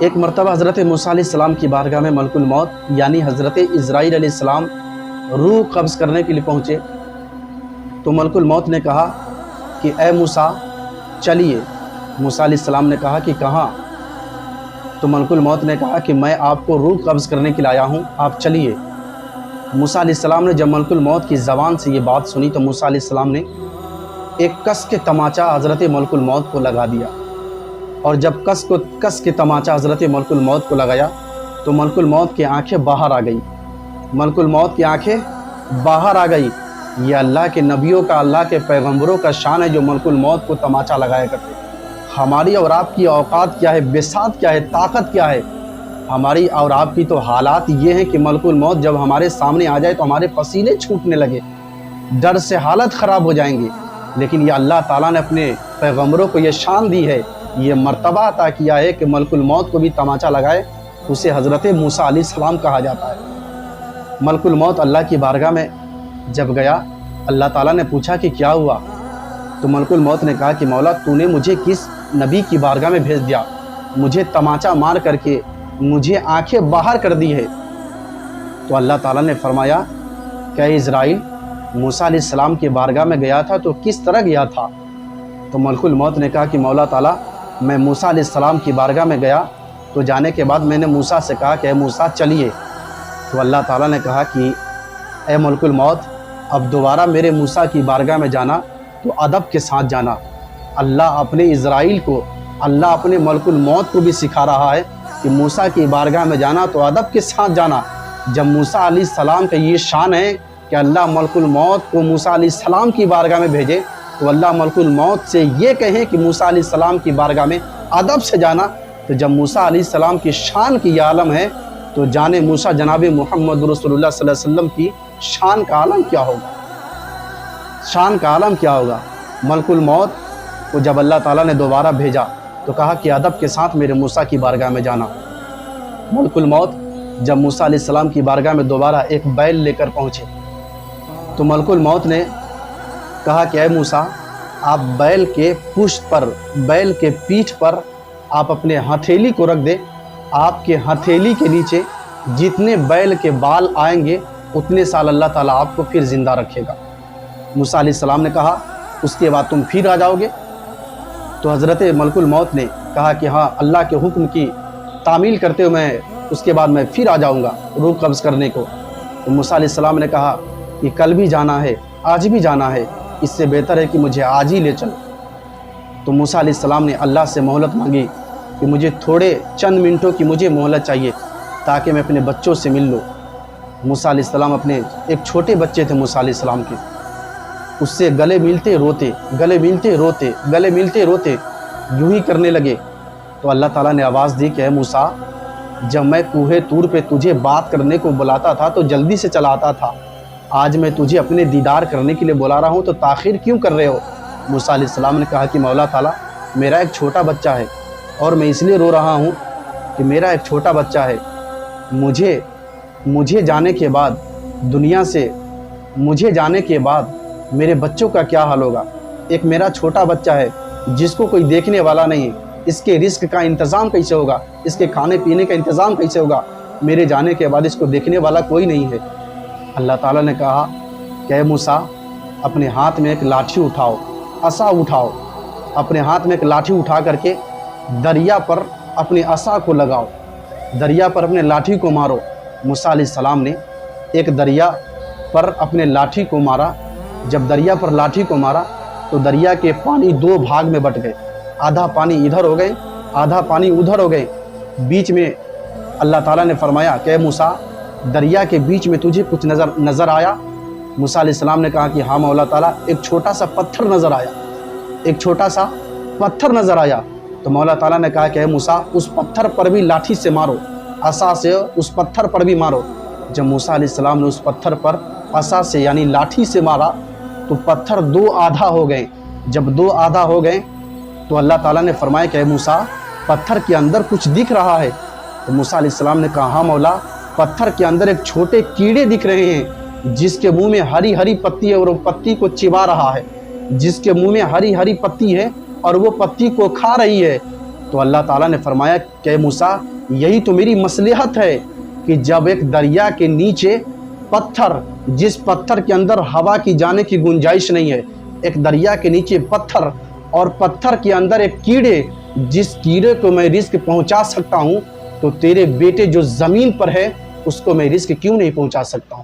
ایک مرتبہ حضرت موسیٰ علیہ السلام کی بارگاہ میں ملک الموت یعنی حضرت عزرائیل علیہ السلام روح قبض کرنے کے لیے پہنچے تو ملک الموت نے کہا کہ اے موسیٰ چلیے۔ موسیٰ علیہ السلام نے کہا کہ کہاں؟ تو ملک الموت نے کہا کہ میں آپ کو روح قبض کرنے کے لیے آیا ہوں، آپ چلیے۔ موسیٰ علیہ السلام نے جب ملک الموت کی زبان سے یہ بات سنی تو موسیٰ علیہ السلام نے ایک کس کے تماچا حضرت ملک الموت کو لگا دیا، اور جب کس کے تماچا حضرت ملک الموت کو لگایا تو ملک الموت کی آنکھیں باہر آ گئی۔ ملک الموت کی آنکھیں باہر آ گئی۔ یہ اللہ کے نبیوں کا، اللہ کے پیغمبروں کا شان ہے جو ملک الموت کو تماچا لگایا کرتے۔ ہماری اور آپ کی اوقات کیا ہے، بساط کیا ہے، طاقت کیا ہے؟ ہماری اور آپ کی تو حالات یہ ہیں کہ ملک الموت جب ہمارے سامنے آ جائے تو ہمارے پسینے چھوٹنے لگے، ڈر سے حالت خراب ہو جائیں گے۔ لیکن یہ اللہ تعالیٰ نے اپنے پیغمبروں کو یہ شان دی ہے، یہ مرتبہ عطا کیا ہے کہ ملک الموت کو بھی تماچا لگائے، اسے حضرت موسیٰ علیہ السلام کہا جاتا ہے۔ ملک الموت اللہ کی بارگاہ میں جب گیا، اللہ تعالیٰ نے پوچھا کہ کیا ہوا؟ تو ملک الموت نے کہا کہ مولا تو نے مجھے کس نبی کی بارگاہ میں بھیج دیا؟ مجھے تماچا مار کر کے مجھے آنکھیں باہر کر دی ہے۔ تو اللہ تعالیٰ نے فرمایا کہ اے اسرائیل، موسیٰ علیہ السلام کی بارگاہ میں گیا تھا تو کس طرح گیا تھا؟ تو ملک الموت نے کہا کہ مولا تعالیٰ میں موسیٰ علیہ السلام کی بارگاہ میں گیا تو جانے کے بعد میں نے موسیٰ سے کہا کہ اے موسیٰ چلیے۔ تو اللہ تعالیٰ نے کہا کہ اے ملک الموت، اب دوبارہ میرے موسیٰ کی بارگاہ میں جانا تو ادب کے ساتھ جانا۔ اللہ اپنے اسرائیل کو، اللہ اپنے ملک الموت کو بھی سکھا رہا ہے کہ موسیٰ کی بارگاہ میں جانا تو ادب کے ساتھ جانا۔ جب موسیٰ علیہ السلام کا یہ شان ہے کہ اللہ ملک الموت کو موسیٰ علیہ السلام کی بارگاہ میں بھیجے تو اللہ ملک الموت سے یہ کہیں کہ موسیٰ علیہ السلام کی بارگاہ میں ادب سے جانا، تو جب موسیٰ علیہ السلام کی شان کی یہ عالم ہے تو جانے موسیٰ جناب محمد رسول اللہ صلی اللہ علیہ وسلم کی شان کا عالم کیا ہوگا، شان کا عالم کیا ہوگا۔ ملک الموت کو جب اللہ تعالیٰ نے دوبارہ بھیجا تو کہا کہ ادب کے ساتھ میرے موسیٰ کی بارگاہ میں جانا۔ ملک الموت جب موسیٰ علیہ السلام کی بارگاہ میں دوبارہ ایک بیل لے کر پہنچے تو ملک الموت نے کہا کہ اے موسیٰ، آپ بیل کے پشت پر، بیل کے پیٹھ پر آپ اپنے ہتھیلی کو رکھ دے، آپ کے ہتھیلی کے نیچے جتنے بیل کے بال آئیں گے اتنے سال اللہ تعالیٰ آپ کو پھر زندہ رکھے گا۔ موسیٰ علیہ السلام نے کہا اس کے بعد تم پھر آ جاؤ گے؟ تو حضرت ملک الموت نے کہا کہ ہاں، اللہ کے حکم کی تعمیل کرتے ہوئے میں اس کے بعد میں پھر آ جاؤں گا روح قبض کرنے کو۔ تو موسیٰ علیہ السلام نے کہا کہ کل بھی جانا ہے، آج بھی جانا ہے، اس سے بہتر ہے کہ مجھے آج ہی لے چلو۔ تو موسیٰ علیہ السلام نے اللہ سے مہلت مانگی کہ مجھے تھوڑے چند منٹوں کی مجھے مہلت چاہیے تاکہ میں اپنے بچوں سے مل لوں۔ موسیٰ علیہ السلام اپنے ایک چھوٹے بچے تھے موسیٰ علیہ السلام کے، اس سے گلے ملتے روتے، گلے ملتے روتے، گلے ملتے روتے یوں ہی کرنے لگے۔ تو اللہ تعالیٰ نے آواز دی کہ اے موسیٰ، جب میں کوہ طور پہ تجھے بات کرنے کو بلاتا تھا تو جلدی سے چلا آتا تھا، آج میں تجھے اپنے دیدار کرنے کے لیے بلا رہا ہوں تو تاخیر کیوں کر رہے ہو؟ موسیٰ علیہ السلام نے کہا کہ مولا تعالیٰ، میرا ایک چھوٹا بچہ ہے اور میں اس لیے رو رہا ہوں کہ میرا ایک چھوٹا بچہ ہے، مجھے جانے کے بعد، دنیا سے مجھے جانے کے بعد میرے بچوں کا کیا حال ہوگا؟ ایک میرا چھوٹا بچہ ہے جس کو کوئی دیکھنے والا نہیں ہے، اس کے رزق کا انتظام کیسے ہوگا؟ اس کے کھانے پینے کا انتظام کیسے ہوگا؟ میرے جانے کے بعد اس کو دیکھنے والا کوئی نہیں ہے۔ اللہ تعالیٰ نے کہا کہ اے موسیٰ، اپنے ہاتھ میں ایک لاٹھی اٹھاؤ، عصا اٹھاؤ، اپنے ہاتھ میں ایک لاٹھی اٹھا کر کے دریا پر اپنے عصا کو لگاؤ، دریا پر اپنے لاٹھی کو مارو۔ موسیٰ علیہ السلام نے ایک دریا پر اپنے لاٹھی کو مارا۔ جب دریا پر لاٹھی کو مارا تو دریا کے پانی دو بھاگ میں بٹ گئے، آدھا پانی ادھر ہو گئے، آدھا پانی ادھر ہو گئے۔ بیچ میں اللہ تعالیٰ نے فرمایا کہ اے موسیٰ، دریا کے بیچ میں تجھے کچھ نظر آیا؟ موسیٰ علیہ السلام نے کہا کہ ہاں مولا تعالیٰ، ایک چھوٹا سا پتھر نظر آیا، ایک چھوٹا سا پتھر نظر آیا۔ تو مولا تعالیٰ نے کہا کہ اے موسیٰ، اس پتھر پر بھی لاٹھی سے مارو، عصا سے اس پتھر پر بھی مارو۔ جب موسیٰ علیہ السلام نے اس پتھر پر عصا سے یعنی لاٹھی سے مارا تو پتھر دو آدھا ہو گئے۔ جب دو آدھا ہو گئے تو اللہ تعالیٰ نے فرمایا کہ اے موسیٰ، پتھر کے اندر کچھ دکھ رہا ہے؟ تو موسیٰ علیہ السلام نے کہا ہاں مولا، پتھر کے اندر ایک چھوٹے کیڑے دکھ رہے ہیں جس کے منہ میں ہری ہری پتی ہے اور وہ پتی کو چبا رہا ہے، جس کے منہ میں ہری ہری پتی ہے اور وہ پتی کو کھا رہی ہے۔ تو اللہ تعالیٰ نے فرمایا کہ موسیٰ یہی تو میری مصلحت ہے کہ جب ایک دریا کے نیچے پتھر، جس پتھر کے اندر ہوا کی جانے کی گنجائش نہیں ہے، ایک دریا کے نیچے پتھر، اور پتھر کے اندر ایک کیڑے، جس کیڑے کو میں رزق پہنچا سکتا ہوں، تو تیرے بیٹے جو زمین پر ہے اس کو میں رزق کیوں نہیں پہنچا سکتا ہوں؟